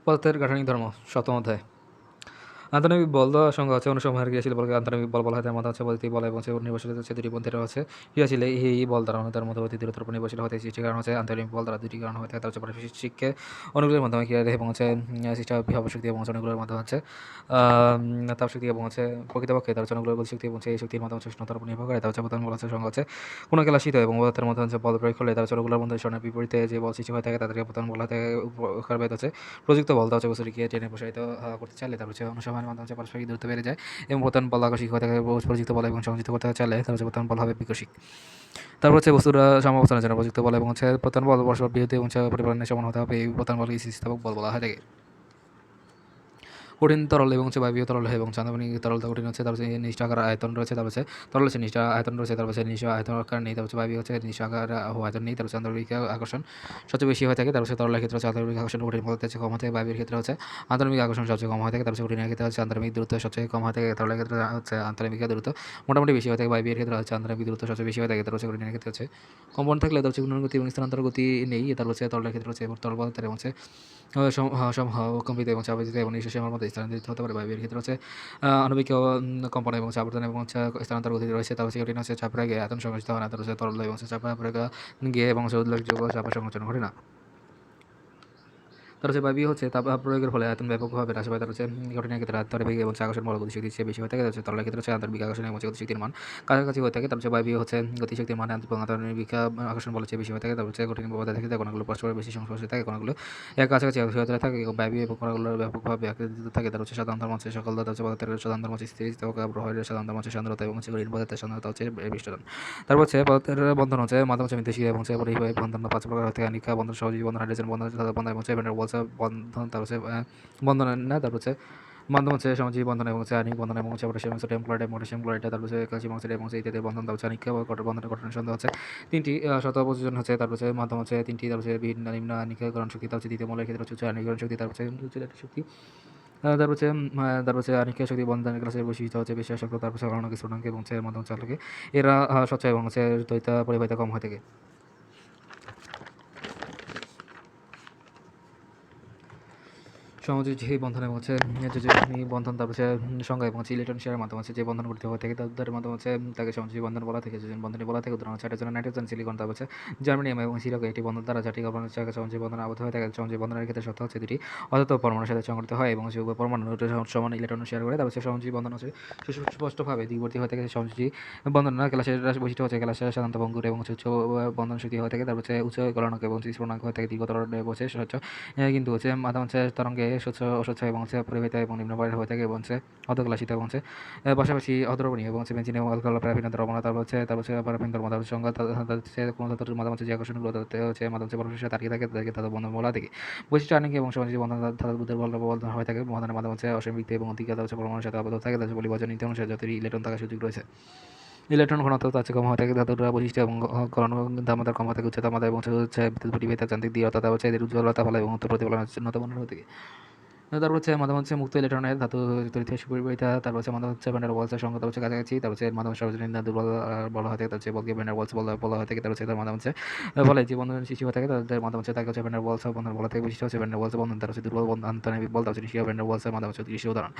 পদার্থের গাঠনিক ধর্ম, সপ্তম অধ্যায়। আন্তঃনামিক বল সংজ্ঞা হচ্ছে অনুসংহার ক্রিয়াশীল বলকে আন্তঃনামিক বল বলা হয়। তার মধ্যে হচ্ছে বৈদ্যুতিক বল এবং নির্ভরশীল হচ্ছে দুটি পন্থের হচ্ছে ক্রিয়াশীল এই বল দ্বারা তার মধ্যবর্তী দূরত্বের উপর নির্ভরশীল হতে সৃষ্টির কারণ হচ্ছে আন্তঃনামিক বল দ্বারা দুটি কারণ হয়ে থাকে। তার হচ্ছে পারস্পরিককে অনুগুলোর মাধ্যমে ক্রিয়া এবং হচ্ছে সৃষ্টি বিভব শক্তি এবং অনুগুলোর মাধ্যমে হচ্ছে তাপ শক্তি এবং হচ্ছে প্রকৃতপক্ষে তার হচ্ছে অনুগুলোর শক্তি এবং সেই শক্তির মাধ্যমে উষ্ণতার উপর নির্ভর করে। তার হচ্ছে প্রধান বল হচ্ছে সংজ্ঞা হচ্ছে কোনো খেলা শীত এবং পদার্থের মধ্যে হচ্ছে বল প্রয়োগ করলে তার হচ্ছে অনুগুলোর মধ্যে সরণের বিপরীতে যে বল সৃষ্টি হয়ে থাকে তাদেরকে প্রধান বলা থেকে উপকার পেতে হচ্ছে প্রযুক্ত বল হচ্ছে বস্তুটিকে টেনে প্রসারিত করতে চাইলে তার হচ্ছে অনুসরণের মাধ্যমে হচ্ছে পারস্পরিক দূরত্ব বেড়ে যায় এবং প্রধান বল আকর্ষিত হয়ে থাকে প্রযুক্ত বল এবং সংযুক্ত করতে চাইলে তার হচ্ছে প্রধান বল হবে বিকশিক। তারপর হচ্ছে বস্তুর সমাবস্থানের জন্য প্রযুক্ত বল এবং হচ্ছে প্রধান বল পরস্পর বিরোধী এবং পরিপালনের সমান হতে হবে। এই প্রধান বলকে স্থিতিস্থাপক বল বলা হয় থাকে। কঠিন তরল এবং হচ্ছে বায়বীয় তরল এবং চাঁদাপানি তরলতা কঠিন হচ্ছে তার হচ্ছে নিষ্ঠ আকার আয়তন রয়েছে। তার হচ্ছে তরল হচ্ছে নিষ্ঠ আয়তন রয়েছে। তার হচ্ছে নিষ্ঠ আয়তন আকার নেই। তার হচ্ছে বায়বীয় হচ্ছে নিষ্ঠ আকার আয়তন নেই। তার হচ্ছে আন্তরিক আকর্ষণ সবচেয়ে বেশি হয়ে থাকে। তার হচ্ছে তরলের ক্ষেত্রে হচ্ছে আন্তরিক আকর্ষণ কঠিন পদার্থের চেয়ে কম হয়ে থাকে। বায়বীর ক্ষেত্রে হচ্ছে আন্তরিক আকর্ষণ সবচেয়ে কম হয়ে থাকে। তার হচ্ছে কঠিনের ক্ষেত্রে হচ্ছে আন্তরিক দূরত্ব সবচেয়ে কম হয়ে থাকে। তরলের ক্ষেত্রে হচ্ছে আন্তরিক দূরত্ব মোটামুটি বেশি হয়ে থাকে। বায়বীর ক্ষেত্রে হচ্ছে আন্তরিক দূরত্ব সবচেয়ে বেশি হয়ে থাকে। তার হচ্ছে কঠিনের ক্ষেত্রে হচ্ছে কম্পন থাকলে তার হচ্ছে ঘূর্ণন গতি এবং স্থানান্তর গতি নেই। তার হচ্ছে তরলের ক্ষেত্রে হচ্ছে তরল পদার্থের হচ্ছে কম্পিত এবং চাপিত এবং নিঃশ্বাসের মধ্যে স্থানান্তরিত হতে পারে। বায়বীর ক্ষেত্রে হচ্ছে আণবিক কম্পন এবং চাপবর্ধন এবং হচ্ছে স্থানান্তর গতি রয়েছে। তার হচ্ছে কঠিন হচ্ছে চাপের আগে আয়তন সংকুচিত হয় না। তার হচ্ছে তরল এবং চাপের গিয়ে এবং উল্লেখযোগ্য চাপের সংকোচন ঘটে না। তার হচ্ছে বায়বীয় হচ্ছে তাপ প্রয়োগের ফলে আয়তন ব্যাপকভাবে হ্রাস পায়। তার হচ্ছে কঠিনের ক্ষেত্রে আন্তরিক এবং আকর্ষণ বল গতিশক্তির চেয়ে বেশি হয়ে থাকে। হচ্ছে তরলের ক্ষেত্রে হচ্ছে আন্তরিক আকর্ষণ এবং গতিশক্তির মান কাছাকাছি হয়ে থাকে। তার হচ্ছে বায়বীয় হচ্ছে গতিশক্তির মান আন্তরিক আকর্ষণ বলের চেয়ে বেশি হয়ে থাকে। তার হচ্ছে কঠিন পদার্থের ক্ষেত্রে কণাগুলো পরস্পর বেশি সংস্পর্শে থাকে। কণাগুলো এক কাছাকাছি হয়ে থাকে এবং বায়বীয় এবং কণাগুলোর ব্যাপকভাবে আকৃতিতে থাকে। তার হচ্ছে সাধারণ ধর্ম হচ্ছে সকল হচ্ছে পদার্থের সাধারণ ধর্ম হচ্ছে স্থিতিস্থাপক প্রবাহের সাধারণ ধর্ম হচ্ছে সান্দ্রতা এবং হচ্ছে কঠিন পদার্থের সান্দ্রতা হচ্ছে বিষ্টন। তারপর হচ্ছে পদার্থের বন্ধন হচ্ছে মাধ্যম হচ্ছে মিথস্ক্রিয়া এবং হচ্ছে পরিবাহী বন্ধন পাঁচ প্রকার হতে আনিকা বন্ধন সহজীবী বন্ধন হাইড্রোজেন বন্ধন বন্ধন এবং হচ্ছে ভ্যান ওয়ালস বন্ধন। তার হচ্ছে বন্ধন না তারপর হচ্ছে মাধ্যম হচ্ছে সমাজীবী বন্ধন এবং হচ্ছে আণবিক বন্ধন এবং হচ্ছে potassium sodium chloride potassium chloride তারপর হচ্ছে ক্যালসিয়াম অক্সাইড এবং ইত্যাদি বন্ধন। তার হচ্ছে আনিকা বন্ধনের গঠনের সন্দেহ হচ্ছে তিনটি শত প্রযোজন হচ্ছে। তারপর হচ্ছে মাধ্যম হচ্ছে তিনটি। তার হচ্ছে বিভিন্ন নিম্ন আনিকীকরণ শক্তি। তার হচ্ছে দ্বিতীয় মৌলের ক্ষেত্রে হচ্ছে আনিকীকরণ শক্তি। তার হচ্ছে উচ্চ শক্তি। তারপর হচ্ছে আনিকীয় শক্তি বন্ধনের ক্লাসের বৈশিষ্ট্য হচ্ছে বেশি আসক্ত। তারপর হচ্ছে অণুকে স্ফুটনাঙ্ক এবং হচ্ছে মাধ্যম চালকে এরা স্বচ্ছ এবং হচ্ছে দ্বৈত পরিবাহিতা কম হয়ে থাকে। সমযোজী বন্ধন এবং হচ্ছে যোজনী বন্ধন। তারপর হচ্ছে সংজ্ঞা এবং হচ্ছে ইলেকট্রন শেয়ারের মাধ্যমে হচ্ছে যে বন্ধন গঠিত হয়ে থাকে তাদের মাধ্যমে হচ্ছে তাকে সমযোজী বন্ধন বলা থেকে যোজন বন্ধনী বলা থেকে। উদাহরণ হচ্ছে হাইড্রোজেন নাইট্রোজেন সিলিকন। তারপর হচ্ছে জার্মানিয়াম এবং সিরাকো একটি বন্ধন দ্বারা যাটি কার্বন সমযোজী বন্ধন আবদ্ধ হয়ে থাকে। সমযোজী বন্ধনের ক্ষেত্রে শর্ত হচ্ছে দুটি অযত পরমাণুর সাথে সংগঠিত হয় এবং উভয় পরমাণু সমান ইলেকট্রন শেয়ার করে। তারপর হচ্ছে সমযোজী বন্ধন হচ্ছে সুস্পষ্টভাবে দ্বিবর্তী হয়ে থাকে। সমযোজী বন্ধন না ক্লাসের বৈশিষ্ট্য হচ্ছে ক্লাসের সাধারণত ভঙ্গুর এবং উচ্চ বন্ধন শক্তি হয়ে থাকে। তারপর হচ্ছে উচ্চ গলনাঙ্ক এবং স্ফুটনাঙ্ক হয়ে থাকে। দীর্ঘতর হচ্ছে স্বচ্ছ কিন্তু হচ্ছে মাধ্যম হচ্ছে তরঙ্গে অস্বচ্ছ এবং হচ্ছে পরিবাহিত এবং নিম্নপায়ের হয়ে থাকে এবং হচ্ছে অর্ধক্লাসিত এবং হচ্ছে পাশাপাশি অদ্রবণীয় এবং হচ্ছে বেঞ্জিন এবং অ্যালকোহল প্যারাফিন দ্রবণ। তারপর হচ্ছে প্যারাফিন দ্রবণ। তার সংজ্ঞা হচ্ছে কোনো ধাতুর মাধ্যম হচ্ছে যে আকর্ষণগুলো তাতে হচ্ছে মাধ্যম হচ্ছে পরস্পরের সাথে আটকে থাকে তাদেরকে ধাতু বন্ধন বলা থাকে। বৈশিষ্ট্য আণবিক এবং সমাজী বন্ধন ধাতু বুদ্ধের বল হয়ে থাকে। বন্ধনের মাধ্যম হচ্ছে অসীমিত এবং অধিকতা হচ্ছে পরমাণুর সাথে আবদ্ধ থাকে। তাদের বলিবাচন নীতি অনুসারে যতটি ইলেকট্রন থাকার সুযোগ রয়েছে। ইলেকট্রন ঘনত্ব তার চেয়ে কম হয়ে থাকে। ধাতুর বৈশিষ্ট্য এবং গলন তাপমাত্রা কম হয়ে থাকে। উচ্চ তাপমাত্রা এবং হচ্ছে বিদ্যুৎ পরিবাহিতা যান্ত্রিক দৃঢ়তা তারপর হচ্ছে এদের উজ্জ্বলতা ফলে এবং উত্তর প্রতিফলনের উন্নত মানের হয়ে থাকে। তারপর হচ্ছে মাধ্যম হচ্ছে মুক্ত ইলেকট্রনের ধাতু তড়িৎ সুপরিবাহিতা। তারপর হচ্ছে মাধ্যম হচ্ছে ভ্যান্ডার ওয়ালসের সংখ্যা হচ্ছে কাছাকাছি। তারপর হচ্ছে মাধ্যম সর্বজনীন দুর্বল বলা হয়ে থাকে। তার হচ্ছে বলকে ভ্যান্ডার ওয়ালস বলা হয়ে থাকে। তার হচ্ছে তার মাধ্যম হচ্ছে ফলে যে বন্ধন সৃষ্টি হয়ে থাকে তাদের মাধ্যম হচ্ছে তাকে হচ্ছে ভ্যান্ডার ওয়ালস বন্ধন বলা থেকে বৈশিষ্ট্য হচ্ছে ভ্যান্ডার ওয়ালস বন্ধন। তার হচ্ছে দুর্বল বন্ধন আন্তঃনামিক বল। তার হচ্ছে নিষ্ক্রিয় ভ্যান্ডার ওয়ালসের মাধ্যম হচ্ছে দৃশ্যের উদাহরণ।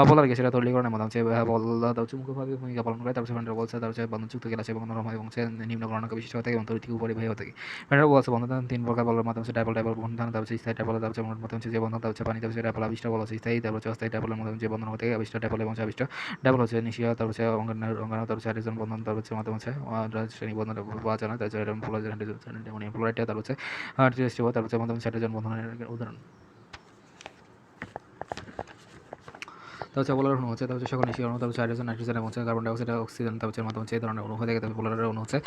পোলার গ্যাসের তরলীকরণের মাধ্যম হচ্ছে বল তার হচ্ছে মুখ্যভাবে ভূমিকা পালন করে। তার হচ্ছে ভ্যান্ডার ওয়ালস তার হচ্ছে বন্ধনযুক্ত গ্যাস এবং নরম এবং হচ্ছে নিম্ন গলনাঙ্ক বিশিষ্ট হয়ে থাকে এবং তড়িৎ উপরিবাহী হয়ে থাকে। ভ্যান্ডার ওয়ালস বন্ধন তিন প্রকার বলের মাধ্যম হচ্ছে ডাইপোল বন্ধন। তার হচ্ছে স্থায়ী ডাইপোল। তার হচ্ছে মাধ্যম হচ্ছে যে বন্ধন তার হচ্ছে পানি। তার হচ্ছে ডাইপোল আবিষ্ট বল হচ্ছে স্থায়ী। তারপর হচ্ছে অস্থায়ী ডাইপোলের মাধ্যমে যে বন্ধন হতে থাকে আবিষ্ট ডাইপোল এবং আবিষ্ট ডাইপোল হচ্ছে নিশিয়া। তার হচ্ছে অঙ্গাণু। তার হচ্ছে হাইড্রোজেন বন্ধন। তার হচ্ছে মাধ্যম হচ্ছে শ্রেণী বন্ধন পাওয়া যায় না। তার হচ্ছে হাইড্রোজেন ফ্লোরাইড। তার হচ্ছে তার হচ্ছে মাধ্যম হচ্ছে হাইড্রোজেন বন্ধনের উদাহরণ। তার হচ্ছে পোলার অণু হচ্ছে তার হচ্ছে সকল নিষ্ক্রিয় অণু। তার হচ্ছে হাইড্রোজেন নাইট্রোজেন এবং হচ্ছে কার্বন ডাইঅক্সাইড অক্সিজেন। তার হচ্ছে মাধ্যম হচ্ছে এই ধরনের অণু হয়ে থাকে। তারপর পোলারের অণু হচ্ছে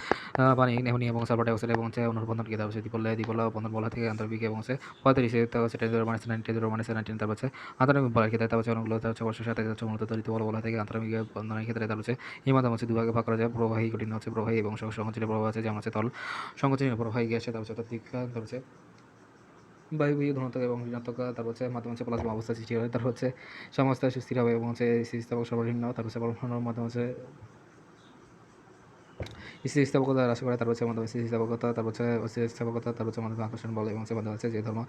পানি অ্যামোনিয়া এবং সালফার ডাইঅক্সাইড এবং হচ্ছে অণুর বন্ধনকে তার হচ্ছে দ্বিপল বন্ধন বলা থেকে আন্তরিক এবং হচ্ছে পঁয়ত্রিশ। তার হচ্ছে 10⁻⁹ তার হচ্ছে আন্তরিক বলের ক্ষেত্রে তার হচ্ছে অণুগুলো তার হচ্ছে পরস্পরের সাথে হচ্ছে মূলত তড়িৎ বল বলা থেকে আন্তরিক বন্ধনের ক্ষেত্রে তার হচ্ছে এই মাধ্যম হচ্ছে দুভাগে ভাগ করা যায়। প্রবাহী কঠিন হচ্ছে প্রবাহী এবং সংকোচনীয় প্রবাহ আছে যেমন হচ্ছে তল সংকোচনীয় প্রবাহী গ্যাসে। তার হচ্ছে তাত্ত্বিক তার হচ্ছে বায়বীয় ধনাত্মক এবং ঋণাত্মক। তারপর হচ্ছে মাধ্যম হচ্ছে প্লাজমা অবস্থা সৃষ্টি হয়। তারপর হচ্ছে সমস্ত সুস্থির হবে এবং হচ্ছে স্থিতিস্থাপক সর্বনিম্ন। তারপর হচ্ছে পরমাণুর মাধ্যম হচ্ছে স্থিতিস্থাপকতা হ্রাস করে, তারপর হচ্ছে মাধ্যমে স্থিতিস্থাপকতা, তারপর হচ্ছে স্থিতিস্থাপকতা, তারপর হচ্ছে মাধ্যমে আকর্ষণ বল এবং হচ্ছে মাধ্যমে হচ্ছে যে ধর্ম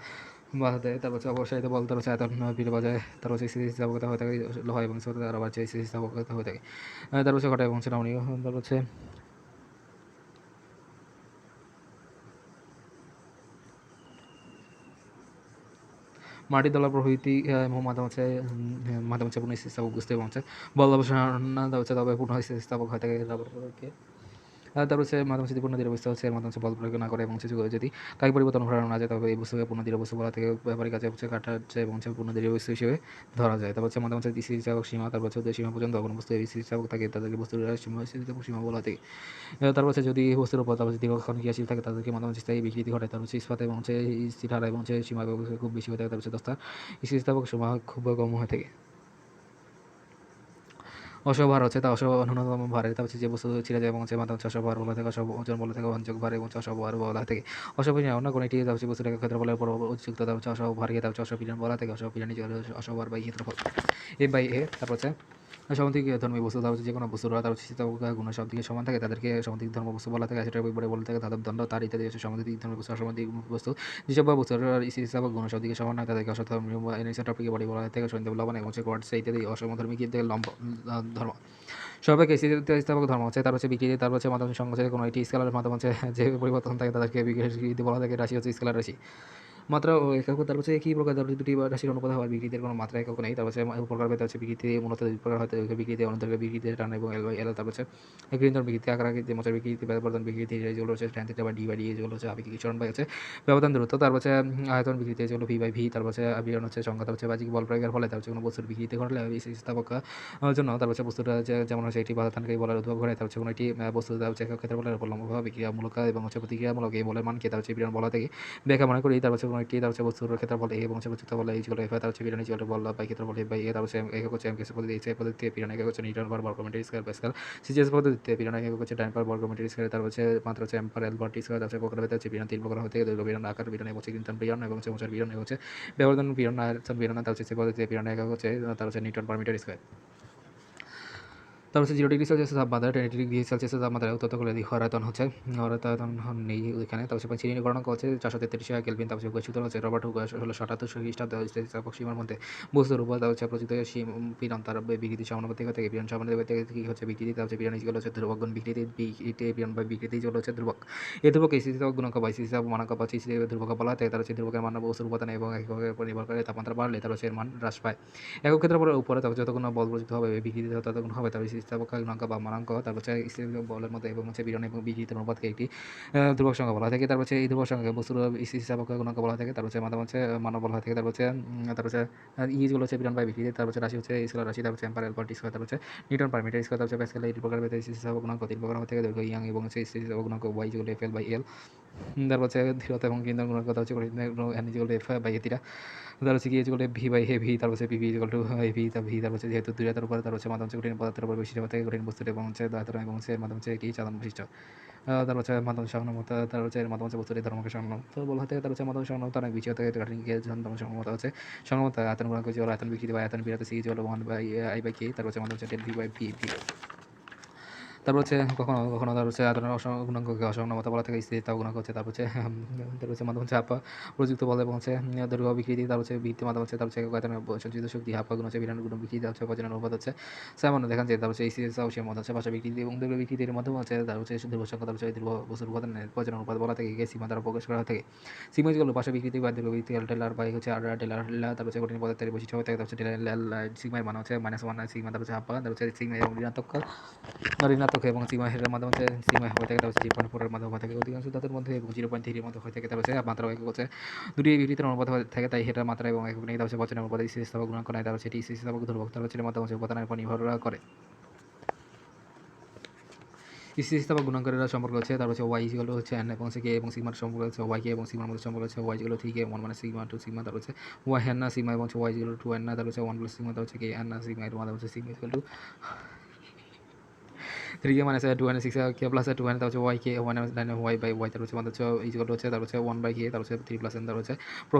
বাধা দেয়, তারপর হচ্ছে অপসারিত বল, তারপর হচ্ছে আয়তন বৃদ্ধি পাওয়া যায়, তারপর হচ্ছে স্থিতিস্থাপকতা হয়ে থাকে লোহা এবং ইস্পাতে, আর আবার হচ্ছে স্থিতিস্থাপকতা হয়ে থাকে। তারপর হচ্ছে ঘটা এবং হচ্ছে নমনীয়, তারপর হচ্ছে মাটির দলা প্রভৃতি মাধ্যম হচ্ছে মাধ্যম হচ্ছে পুনঃ স্থিতিস্থাপক বুঝতে এবং হচ্ছে বল অবসান হচ্ছে তবে পুনঃ স্থিতিস্থাপক হয়ে থাকে। তারপর হচ্ছে মাধ্যম স্থিতি পূর্ণ দৃঢ় বস্তু হচ্ছে মাধ্যম হচ্ছে বল প্রয়োগ না করে এবং হচ্ছে যদি কায়িক পরিবর্তন ঘটানো না যায় তবে এই বস্তুকে পূর্ণ দৃঢ় বস্তু বলা থেকে ব্যাপারিক কাজে হচ্ছে কাটা হচ্ছে এবং হচ্ছে পূর্ণ দৃঢ় বস্তু হিসেবে ধরা যায়। তারপর হচ্ছে মাধ্যম হচ্ছে স্থিতিস্থাপক সীমা, তারপর হচ্ছে ওদের সীমা পর্যন্ত কোনো বস্তু এই স্থিতিস্থাপক থাকে তাদেরকে বস্তুর স্থিতিস্থাপক সীমা বলা থাকে। তারপর হচ্ছে যদি বস্তুর উপর তারপর দীর্ঘক্ষণ ক্রিয়াশীল থাকে তাদেরকে মাধ্যম হচ্ছে স্থায়ী বিকৃতি ঘটায়। তারপর হচ্ছে ইস্পাত এবং হচ্ছে স্থির হারা এবং হচ্ছে সীমা খুব বেশি হয়ে থাকে। তারপর হচ্ছে দস্তা স্থিতিস্থাপক সীমা খুব কম হয়ে থাকে। অসভার হচ্ছে তা ন্যূনতম ভারের, তা হচ্ছে যে বস্তু ছিঁড়ে যায় এবং হচ্ছে মাধ্যম হচ্ছে অসভার বলা থাকে, অসভ ওজন বলা থাকে, বহনযোগ্য ভার এবং হচ্ছে অসভার বলা থাকে। অসপরিমাণ অন্য কোনো একটি তা হচ্ছে বস্তুর ক্ষেত্রফলের পর উচ্চযুক্ত তা হচ্ছে অসভারকে তা হচ্ছে অসপরিমাণ বলা থাকে। অসপরিমাণই অসভার বাই ক্ষেত্রফল এ বাই এ। তারপর হচ্ছে সামুদ্রিক ধর্মী বস্তু তার হচ্ছে যে কোনো বস্তুরা তার হচ্ছে গুণ সব দিকে সমান থাকে তাদেরকে সামুদ্রিক ধর্ম বস্তু বলা থাকে। সেটার বিপরীতে বলে থাকে ধাতব দণ্ড তার ইত্যাদি হচ্ছে সামুদ্রিক ধর্মী বস্তু। অসামুদ্রিক বস্তু যেসব বস্তুর স্থিতিস্থাপক গুণ সব দিকে সমান হয় তাদেরকে অসাধর্মী এনিসোট্রপিক বডি বলা থেকে সৈন্য লবণ এবং হচ্ছে কোয়ার্টজ ইত্যাদি অসমধর্মী কিন্তু লম্ব ধর্ম। সবাইকে স্থিতিস্থাপক ধর্ম হচ্ছে তার হচ্ছে বিকৃতি, তার হচ্ছে মাধ্যম সংঘর্ষের কোনো একটি স্কেলারের মাধ্যম হচ্ছে যে পরিবর্তন থাকে তাদেরকে বিকৃতি বলা থাকে। রাশি হচ্ছে স্কেলার রাশি মাত্রা ও একক, তার হচ্ছে একই প্রকার তার দুটি রাশির অনুপাত হওয়ার বিকৃতির কোনো মাত্রা একক নেই। তার হচ্ছে প্রকার ভেদে হচ্ছে বিকৃতি মূলত দুই প্রকার হয়, বিকৃতি অনুদৈর্ঘ্য বিকৃতি টান এবং এল বাই এল। তার হচ্ছে গ্রিন্দর বিকৃতি আকার আকৃতি মোচের বিকৃতি ব্যবধান বিকৃতি যেগুলো হচ্ছে ট্যান থিটা বা ডি বাই ডি, যেগুলো হচ্ছে আপেক্ষিক সরণ বাই হচ্ছে ব্যবধান দূরত্ব। তার হচ্ছে আয়তন বিকৃতি যেগুলো ভি বাই ভি। তার হচ্ছে বিরণ হচ্ছে সংখ্যা। তার হচ্ছে বাহ্যিক বল প্রয়োগের ফলে তার হচ্ছে কোনো বস্তুর বিকৃতি ঘটলে স্থিতিস্থাপক জন্য তার হচ্ছে বস্তুটা যেমন হচ্ছে একটি বাধাদানকারী বলের উদ্ভব ঘটে। তার হচ্ছে কোনো একটি বস্তু তার হচ্ছে একক ক্ষেত্রফলের উপর লম্বভাবে বিক্রিয়ামূলক এবং হচ্ছে প্রতিক্রিয়ামূলক এই বলের মানকে তার হচ্ছে বিরণ বলা থেকে ব্যাখ্যা মনে করি। তার হচ্ছে কোনো একটি তার হচ্ছে বস্তুর ক্ষেত্রফল এ এবং হচ্ছে প্রযুক্ত বলে এইচ এফ, তার হচ্ছে বিরণ ইজ বল বাই ক্ষেত্রফল এ বাই এ। তার হচ্ছে একক হচ্ছে এম কেস পদ্ধতি, এই পদ্ধতিতে বিরণ একক হচ্ছে নিউটন পার বর্গমিটার স্কয়ার পাস্কাল। সিজিএস পদ্ধতিতে বিরণ একক হচ্ছে টাইম পার বর্গমিটার স্কয়ার। তার হচ্ছে মাত্র হচ্ছে এম পার এল পার টি স্কয়ার। তার হচ্ছে প্রকার ভেদে হচ্ছে বিরণ তিন প্রকার হতে দৈর্ঘ্য বিরণ, আকার বিরণ এবং হচ্ছে চিন্তন বিরণ এবং হচ্ছে মোচর বিরণ এবং হচ্ছে ব্যবধান বিরণ আয়তন বিরণ। তার হচ্ছে পদ্ধতিতে বিরণ একক হচ্ছে তার হচ্ছে নিউটন পার মিটার স্কয়ার। তারপর হচ্ছে 0 ডিগ্রি সেলসিয়াস তাপমাত্রা 10 ডিগ্রি সেলসিয়াস তাপমাত্রায় উত্তপ্ত করে দিই আয়তন হচ্ছে নেই ওইখানে। তারপর হচ্ছে চিনি গণনা হচ্ছে 433 কেলভিন। তারপর সূত্র হচ্ছে রবার্ট হুক 1678 খ্রিস্টাব্দে স্থিতিস্থাপক সীমার মধ্যে বস্তুর উপর তার হচ্ছে প্রচলিত পীড়ন তার বিকৃতি সমানুপাতিক থেকে পীড়ন সমানুপাতিক থেকে কি হচ্ছে বিকৃতি। তার হচ্ছে পীড়ন যেগুলো হচ্ছে ধ্রুবক গুণ বিকৃতি পীড়ন বা বিকৃতি যেগুলো হচ্ছে ধ্রুবক। এই ধ্রুবক স্থিতিস্থাপক গুণক বা স্থিতিস্থাপক মানক বা ধ্রুবক বলা হয়। তার হচ্ছে ধ্রুবকের মান বস্তুর উপাদান এবং এককের উপর নির্ভর করে তাপমাত্রা বাড়লে তার হচ্ছে এর মান হ্রাস পায়। একক ক্ষেত্রফলের উপরে তার যতগুণ বল প্রযুক্ত হবে বিকৃতি ততগুণ হবে তার স্থিতিস্থাপক গুণাঙ্ক বা মানাঙ্ক। তারপর হচ্ছে স্থিতিস্থাপক বলের মধ্যে এবং হচ্ছে বিরণ এবং বিকৃতির অনুপাতকে একটি ধ্রুবক সংখ্যা বলা থাকে। তারপর হচ্ছে এই ধ্রুবক সংখ্যাকে বস্তুর স্থিতিস্থাপক গুণাঙ্ক বলা থাকে। তারপর হচ্ছে মাধ্যম হচ্ছে মানব বলা হয় থাকে। তারপর হচ্ছে ইগুলো হচ্ছে বিরণ বাই বিকৃতি। তারপর হচ্ছে রাশি হচ্ছে স্কেলার রাশি। তারপর হচ্ছে এম্পার এল পার টি স্কয়ার। তারপর হচ্ছে নিউটন পার মিটার স্কয়ার। তারপর হচ্ছে প্যাসকেল এই প্রকার ভেদে স্থিতিস্থাপক গুণাঙ্ক তিন প্রকার হয়ে থাকে দৈর্ঘ্য ইয়াং এবং হচ্ছে স্থিতিস্থাপক গুণাঙ্ক ওয়াই যেগুলো এফ এল বাই এল। তারপর হচ্ছে দৃঢ়তা এবং কেন্দ্র গুণাঙ্ক হচ্ছে এন যেগুলো এফ বাই এ থিটা। তার হচ্ছে কি যেগুলো ভি বাই হে ভি। তারপর হচ্ছে P V equal to V তা ভি। তারপর হচ্ছে যেহেতু দূরতার উপরে তার হচ্ছে মাধ্যম হচ্ছে কঠিন পদার্থের উপর বেশি থেকে কঠিন বস্তুর এবং হচ্ছে দায়িত্ব এবং হচ্ছে মাধ্যম হচ্ছে একটি চালন বিশিষ্ট। তার হচ্ছে মাধ্যম সংলগ্নতা, তার হচ্ছে মাধ্যম হচ্ছে বস্তুর ধর্মকে সংলগ্ন তো বলা থাকে। তার হচ্ছে মাধ্যম সংলগ্নতা অনেক বেশি হতে কঠিনকে ধর্ম সংলগ্নতা হচ্ছে সংলগ্নতা আয়তন গুণাঙ্ক যেগুলো আয়তন বিকৃতি বা আয়তন বিরাতে সি যেগুলো 1 বাই আই বাই কে। তার হচ্ছে মাধ্যম হচ্ছে del V by V V. তারপর হচ্ছে কখনো কখনো তার হচ্ছে আয়তনের গুণাঙ্ককে অসংগমতা বলা থেকে স্থিরতা গুণাঙ্ক হচ্ছে। তারপর হচ্ছে তার হচ্ছে মাধ্যম হচ্ছে হাপ্পা প্রযুক্ত বল এবং হচ্ছে দৈর্ঘ্য বিকৃতি। তার হচ্ছে ভিত্তি মাধ্যম হচ্ছে তার হচ্ছে আয়তনের সঞ্চিত শক্তি হাপ্পা গুণ হচ্ছে বিরান গুণ বিকৃতি হচ্ছে প্রজনন অনুপাত হচ্ছে সামান্য দেখান যায়। তার হচ্ছে স্থিরতা অংশের মধ্যে হচ্ছে ভাষা বিকৃতি এবং দৈর্ঘ্য বিকৃতির মাধ্যমে হচ্ছে তার হচ্ছে ধ্রুব সংখ্যা। তার হচ্ছে ধ্রুব বস্তুর উপাদানের প্রজনন অনুপাত বলা থেকে সীমা দ্বারা প্রকাশ করা থাকে। সীমা যেগুলো ভাষা বিকৃতি বা দৈর্ঘ্য বিকৃতি টেলার বাই হচ্ছে আর টেলার তার হচ্ছে কঠিন পদার্থের বৈশিষ্ট্য হয়ে থাকে। তার হচ্ছে টেলার সিগমার মান হচ্ছে -1 সিগমা। তার হচ্ছে হাপ্পা তার হচ্ছে সিগমা এবং ঋণাত্মক এবং সীমা হেরের মাধ্যমে হচ্ছে সীমা হয়ে থাকে। তার হচ্ছে 0.4 এর মাধ্যমে হয়ে থাকে অধিকাংশ ধাতুর মধ্যে এবং 0.3 এর মধ্যে হয়ে থাকে। তার হচ্ছে মাত্রা একক হচ্ছে দুটি বিপরীতের অনুপাত হয়ে থাকে তাই হেটার মাত্রা এবং একক নেই। তার হচ্ছে বচনের অনুপাত স্থিতিস্থাপক গুণাঙ্ক নাই। তার হচ্ছে এটি স্থিতিস্থাপক ধ্রুবক। তার হচ্ছে মাধ্যম হচ্ছে উপাদানের উপর নির্ভর করে। স্থিতিস্থাপক গুণাঙ্কের সম্পর্ক হচ্ছে তার হচ্ছে ওয়াই যেগুলো হচ্ছে এন এবং কে এবং সিগমার সম্পর্ক হচ্ছে ওয়াই কে এবং সিগমার মধ্যে সম্পর্ক হচ্ছে ওয়াই যেগুলো 3 কে 1 মানে সিগমা 2 সিগমা। তার হচ্ছে ওয়াই এন না সিগমা এবং ওয়াই যেগুলো 2 এন না তার হচ্ছে 1 প্লাস সিগমা। তার হচ্ছে কে এন না সিগমা এর মাধ্যমে হচ্ছে sigma equal to 3k minus 2 k plus 2 তার হচ্ছে y k 1 y by y তার হচ্ছে আমাদের হচ্ছে ইকুয়াল হচ্ছে তার হচ্ছে 1 বাই k তার হচ্ছে 3 প্লাস n তার হচ্ছে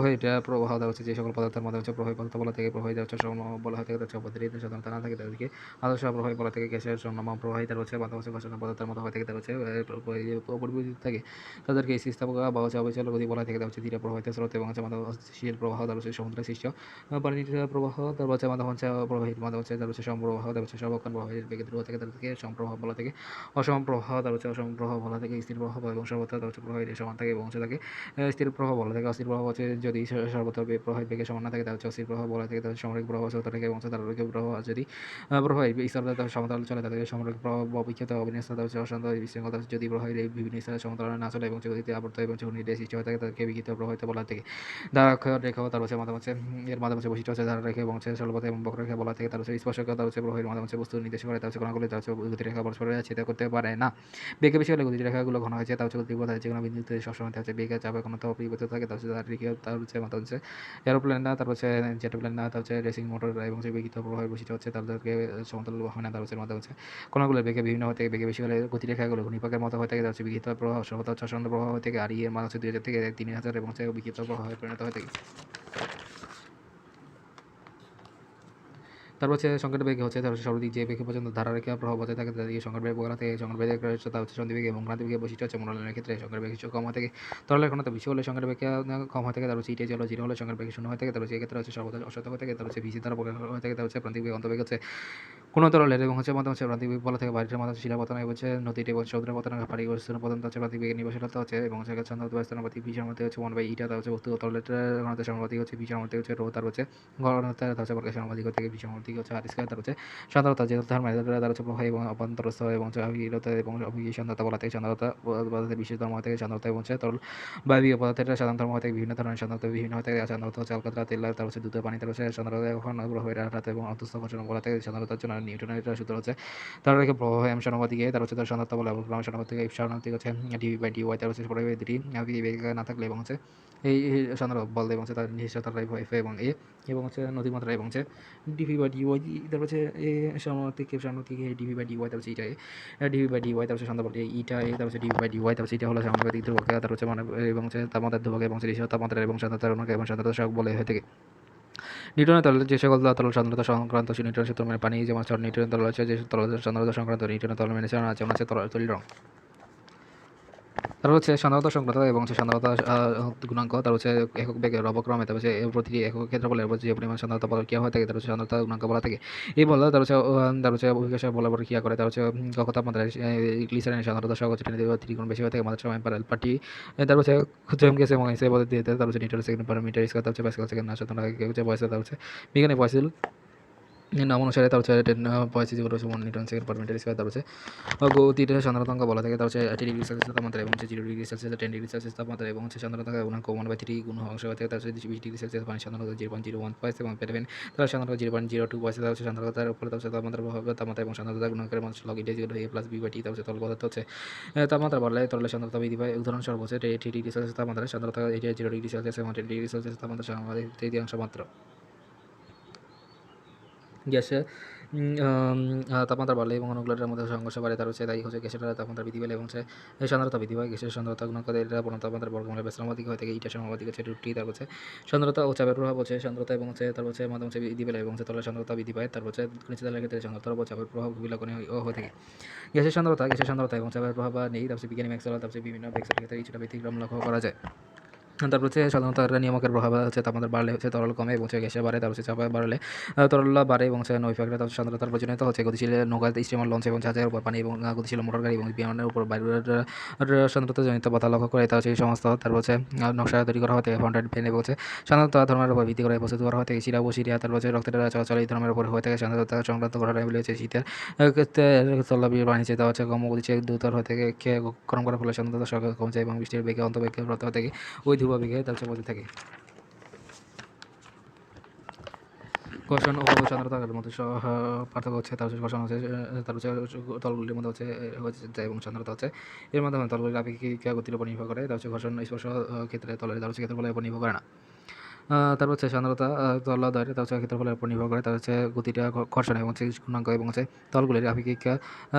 প্রবাহ তার হচ্ছে যে সকল পদার্থের মধ্যে হচ্ছে প্রবাহী পদার্থ বলা থেকে প্রবাহী হচ্ছে সমনাম বলা হয় থেকে তার হচ্ছে অপরিহিত সাধারণত না থাকে তাদেরকে আদর্শ প্রবাহী বলা থেকে গ্যাসের সমনাম প্রবাহী তার হচ্ছে মাধ্যম হচ্ছে ঘর্ষণ পদার্থের মধ্যে হয় থেকে তার হচ্ছে অপরিহিত থাকে তাদেরকে স্থিতিস্থাপক বা হচ্ছে অবিচল গতি বলা থেকে তার হচ্ছে ধীরে প্রবাহিত স্রোত এবং হচ্ছে মাধ্যম শীল প্রবাহ তার হচ্ছে সমুদ্রের সৃষ্ট পানির প্রবাহ তার হচ্ছে মাধ্যম হচ্ছে প্রবাহিত মাধ্যম হচ্ছে তার হচ্ছে সমপ্রবাহ তার হচ্ছে সর্বক্ষণ প্রবাহের বেগে ধ্রুব থেকে তাদেরকে সমপ্রবাহ বলা থেকে অসম প্রবাহ তার হচ্ছে অসম প্রবাহ বলা থেকে স্থির প্রবাহ এবং সর্বত্র তার হচ্ছে প্রবাহের সমান থাকে এবং হচ্ছে তাকে স্থির প্রবাহ বলা থেকে অস্থির প্রবাহ হচ্ছে যদি সর্বত্র প্রবাহের বেগে সমান না থাকে তার হচ্ছে অস্থির প্রবাহ বলা থেকে তার সামরিক প্রবাহ চলতে থাকে এবং তারপরে প্রবাহ যদি প্রবাহের স্তরে তার সমতল চলে তাদেরকে সামরিক প্রবাহ অবিক্ষিপ্ত অবিন্যস্ত তার হচ্ছে অশান্ত বিশৃঙ্খলা যদি প্রবাহের বিভিন্ন স্তরে সমতল না চলে এবং গতিতে আবর্ত এবং ঘূর্ণির সৃষ্টি হয়ে থাকে তাদেরকে বিক্ষিপ্ত প্রবাহিত বলা থেকে ধারাক্ষয় রেখাও তার হচ্ছে মাধ্যম হচ্ছে এর মাধ্যমে হচ্ছে বৈশিষ্ট্য হচ্ছে ধারারেখা এবং হচ্ছে সরলপথ এবং বক্ররেখা বলা থেকে তার হচ্ছে স্পর্শক তার হচ্ছে প্রবাহের মাধ্যমে হচ্ছে বস্তু নির্দেশ করে তার হচ্ছে কণাগুলি তার হচ্ছে গতিরেখা পরস্পরের ছেদ করতে পারে না বেগে বেশি হলে গতিরেখাগুলো ঘন হয়েছে তার হচ্ছে তীব্রতা যে কোনো বিন্দুতে সবসময় হচ্ছে বেগে চাপে ঘনত্ব পরিবর্তিত থাকে তার হচ্ছে তার হচ্ছে মাত্রা হচ্ছে এরোপ্লেন না তার হচ্ছে জেট প্লেন না তার হচ্ছে রেসিং মোটর এবং হচ্ছে বিক্ষিপ্ত প্রবাহের বৈশিষ্ট্য হচ্ছে তাদেরকে সমতল হয় না তার হচ্ছে মাধ্যমে হচ্ছে কণাগুলোর বেগে বিভিন্ন হতে বেগে বেশি হলে গতিরেখাগুলো ঘূর্ণিপাকের মতো হয়ে থাকে তার হচ্ছে বিক্ষিপ্ত প্রবাহ সর্বদা হচ্ছে অসন্ত প্রবাহ হয়ে থাকে আর এর মান হচ্ছে 2000 থেকে 3000 এবং হচ্ছে বিক্ষিপ্ত প্রবাহে পরিণত হয়ে থাকে তারপর হচ্ছে সংকেত বেগ হচ্ছে তার সর্বাধিক যে বেগে পর্যন্ত ধারারেখা প্রভাব বজায় থাকে তাদেরকে সংকেত বেগ বলা থেকে সংকেত বেগের তা হচ্ছে সন্ধিবেগ এবং ক্রান্তিবেগের বৈশিষ্ট্য হচ্ছে মনোনয়নের ক্ষেত্রে সংকেত বেগ কিছু কম হয়ে থাকে তরলের ঘনত্ব বেশি হলে সংকেত বেগ কম হয়ে থাকে তার হচ্ছে ইটে জল জিরো হলে সংকেত বেগ শূন্য হয়ে থাকে তার হচ্ছে এক্ষেত্রে হচ্ছে সর্বদা অসত হয়ে থাকে তার হচ্ছে ভিসি দ্বারা প্রকাশ হয়ে থাকে তার হচ্ছে প্রান্তিক বেগ অন্তবেগ হচ্ছে কোনো তরলের এবং হচ্ছে মাধ্যম হচ্ছে প্রান্তিক বেগ বলা থেকে বাড়ির মাধ্যমে শিলা পতন হচ্ছে নদীটি এবং সমুদ্রের পতন পানি স্থান পতন হচ্ছে প্রান্তিক বেগের নির্ভরশীলতা হচ্ছে এবং হচ্ছে স্থানাপতি ভিসার মধ্যে হচ্ছে 1 বাই ইটা তার হচ্ছে বস্তু তরলের ঘনত্বের সমানুপাতিক হচ্ছে ভিসার মধ্যে হচ্ছে রো তার হচ্ছে ঘনত্বের তার হচ্ছে প্রকাশ সমানুপাতিক থেকে ভিসার সমানুপাতিক হচ্ছে আর স্কয়ার তার হচ্ছে সান্দ্রতা যে থার্মাইলের দ্বারা হচ্ছে প্রবাহ এবং অভ্যন্তরস্থ এবং অভিগত এবং সান্দ্রতা বলা থেকে সান্দ্রতা পদার্থের বিশেষ ধর্ম থেকে সান্দ্রতা এবং হচ্ছে তরল বায়বীয় পদার্থের সাধারণ ধর্ম থেকে বিভিন্ন ধরনের সান্দ্রতা বিভিন্ন হতে সান্দ্রতা হচ্ছে আলকাতরা তেল তার হচ্ছে দুধ পানি তার হচ্ছে সান্দ্রতা এখন প্রবাহের হাতে এবং অন্তস্থ ঘর্ষণ বলা থেকে সান্দ্রতার জন্য নিউটনের সূত্র হচ্ছে তার রেখে প্রবাহ এম সমানুপাতিকে তার হচ্ছে তার সান্দ্রতা বলা এবং সমানুপাতিক সমানুপাতিক হচ্ছে ডিভি বাই ডিওয়াই তার হচ্ছে প্রবাহের দুটি না থাকলে এবং হচ্ছে এই সাধারণ বল এবং হচ্ছে তার নিঃশ্বাস এফ এবং এ এবং হচ্ছে নদীমাত্রা এবং হচ্ছে ডিভি বাই ডিওয়াই তারপর হচ্ছে এ সমানুপাতিক ডিভি বাই ডিওয়াই তার হচ্ছে ইটা এ ডিভি বাই ডিওয়াই তার হচ্ছে সন্ধ্যা ইটা এ তার হচ্ছে ডিভি বাই ডিওয়াই তার হচ্ছে এটা হলো সমানুপাতিক ধ্রুবক তার হচ্ছে মানে এবং হচ্ছে তাপমাত্রার ধ্রুবক এবং হচ্ছে তাপমাত্রা এবং সান্দ্রতার অনুকে এবং সান্দ্রতা সহগ বলে হয়ে থাকে নিউটনের তরলের যে সকল তরল সান্দ্রতা সংক্রান্ত নিউটনের সূত্র মানে পানি যেমন নিউটনের তরল আছে যে তরল সান্দ্রতা সংক্রান্ত নিউটনের তরল মেনে যেমন আছে তরল রং তার হচ্ছে সান্দ্রতা সংক্রান্ত এবং হচ্ছে সান্দ্রতা গুণাঙ্ক তার হচ্ছে একক বেগের অবক্রমে তার হচ্ছে প্রতিটি একক ক্ষেত্রফলের উপর যে পরিমাণ সান্দ্রতা বল ক্রিয়া হয়ে থাকে তার হচ্ছে সান্দ্রতা গুণাঙ্ক বলা থাকে এই বল তার হচ্ছে অভিজ্ঞতা বলার পর ক্রিয়া করে তার হচ্ছে কক্ষ তাপমাত্রায় গ্লিসারিনের সান্দ্রতা সহ হচ্ছে 3 গুণ বেশি হয়ে থাকে মাত্রা সময় পার্টি তার হচ্ছে জেম গ্যাস এবং এসে বলতে দিতে তার হচ্ছে newton second per metre square তার হচ্ছে পাস্কাল সেকেন্ড না শতনা হচ্ছে বয়সে তার হচ্ছে বিজ্ঞানী পয়সিল নাম অনুসারে তার হচ্ছে 10 newton second per metre square তার হচ্ছে গতির সাধারণত বলা থাকে তার হচ্ছে 80 ডিগ্রি সেলসিয়াস তাপমাত্রা এবং হচ্ছে 0 ডিগ্রি সেলসিয়াস 10 ডিগ্রি সেলসিয়াস তাপমাত্রা এবং হচ্ছে সাধারণত গুণাঙ্ক 1/3 গুণ অংশ হয়ে থাকে তার হচ্ছে 20 ডিগ্রি সেলসিয়াস পানি সাধারণত 0.01 পয়েন্ট এবং পেটাবেন তার সাধারণত 0.02 পয়েন্ট তার হচ্ছে সাধারণতার উপরে তার হচ্ছে তাপমাত্রা প্রভাব তাপমাত্রা এবং সাধারণতা গুণাঙ্কের মধ্যে লগ ইন্টে যেগুলো a plus b by t তার হচ্ছে তরল পদার্থ হচ্ছে তাপমাত্রা বাড়লে তরলের সাধারণতা বৃদ্ধি পায় উদাহরণস্বরূপ হচ্ছে 80 ডিগ্রি সেলসিয়াস তাপমাত্রা সাধারণত 0 ডিগ্রি সেলসিয়াস এবং 10 ডিগ্রি সেলসিয়াস তাপমাত্রা সাধারণত তৃতীয়াংশ মাত্র গ্যাসে তাপমাত্রা বাড়লে এবং অনুগুলোর মধ্যে সংঘর্ষ বাড়ে তার হচ্ছে তাই হচ্ছে গ্যাসের তাপমাত্রা বৃদ্ধি পেলে এবং হচ্ছে সান্দ্রতা বৃদ্ধি পায় গ্যাসের সান্দ্রতা গুণাঙ্ক এটা পূর্ণ তাপমাত্রার বর্গমূলের বেসামাধিক হয়ে থাকে ইটা সমাধিক হচ্ছে রুটটি তার হচ্ছে সান্দ্রতা ও চাপের প্রভাব হচ্ছে সান্দ্রতা এবং হচ্ছে তার হচ্ছে মাধ্যমে হচ্ছে বৃদ্ধি পেলে এবং হচ্ছে তলের সান্দ্রতা বৃদ্ধি পায় তার হচ্ছে নিচে তলের ক্ষেত্রে সান্দ্রতার উপর চাপের প্রভাব বিলক্ষণীয় হয়ে থাকে গ্যাসের সান্দ্রতা এবং চাপের প্রভাব নেই তার হচ্ছে বিজ্ঞানী ম্যাক্সওয়েল তার হচ্ছে বিভিন্ন ভেক্সের ক্ষেত্রে কিছুটা ব্যতিক্রম লক্ষ্য করা যায় তারপর হচ্ছে সাধারণত নিয়ামকের প্রভাব হচ্ছে তাপমাত্রা বাড়লে হচ্ছে তরল কমে এবং হচ্ছে গ্যাসে বাড়ে তার হচ্ছে চাপ বাড়লে তরল বাড়ে এবং হচ্ছে নৈফাকরা তার সাধারণতার প্রয়োজনীয়ত হচ্ছে গতিশীল নৌকা স্টিমার লঞ্চ এবং জাহাজের উপর পানি এবং গতিশীল মোটর গাড়ি এবং বিমানের উপর বায়ুর সাধারণতজনিত বাধা লক্ষ্য করে তার হচ্ছে এই সমস্ত তারপর হচ্ছে নকশা তৈরি করা হতে ফাউন্টেন পেন এবং হচ্ছে সাধারণত ধর্মের উপর ভিত্তি করে প্রস্তুত করা হতে সিরা ও সিরিয়া তারপর হচ্ছে রক্তের চলাচল এই ধর্মের উপর হয়ে থাকে সাধারণত সংক্রান্ত করা হচ্ছে শীতের তল্লাবির পানিতে দেওয়া হচ্ছে কম গতিশীল দ্রুতর হয়ে থেকে গরম করার ফলে সাধারণত সরকার কমে যায় এবং বৃষ্টির বেগে অন্তবেগে প্রাপ্ত হয়ে থাকে ওই ধ্রুব বেগে তার হচ্ছে বলতে থাকে ঘর্ষণ ও সান্দ্রতার মধ্যে পার্থক্য হচ্ছে তার হচ্ছে ঘর্ষণ হচ্ছে তার হচ্ছে তলগুলির মধ্যে হচ্ছে যায় এবং সান্দ্রতা হচ্ছে এর মাধ্যমে তলগুলির আপেক্ষিক গতির উপর নির্ভর করে তার হচ্ছে ঘর্ষণ স্পর্শ ক্ষেত্রে তলের তার হচ্ছে ক্ষেত্রফলের উপর নির্ভর করে না তারপর হচ্ছে সান্দ্রতা তলদ্বয়ের ক্ষেত্রফলের উপর নির্ভর করে। তার হচ্ছে গতিটা ঘর্ষণ এবং হচ্ছে গুণাঙ্ক এবং হচ্ছে তলগুলির আপেক্ষিক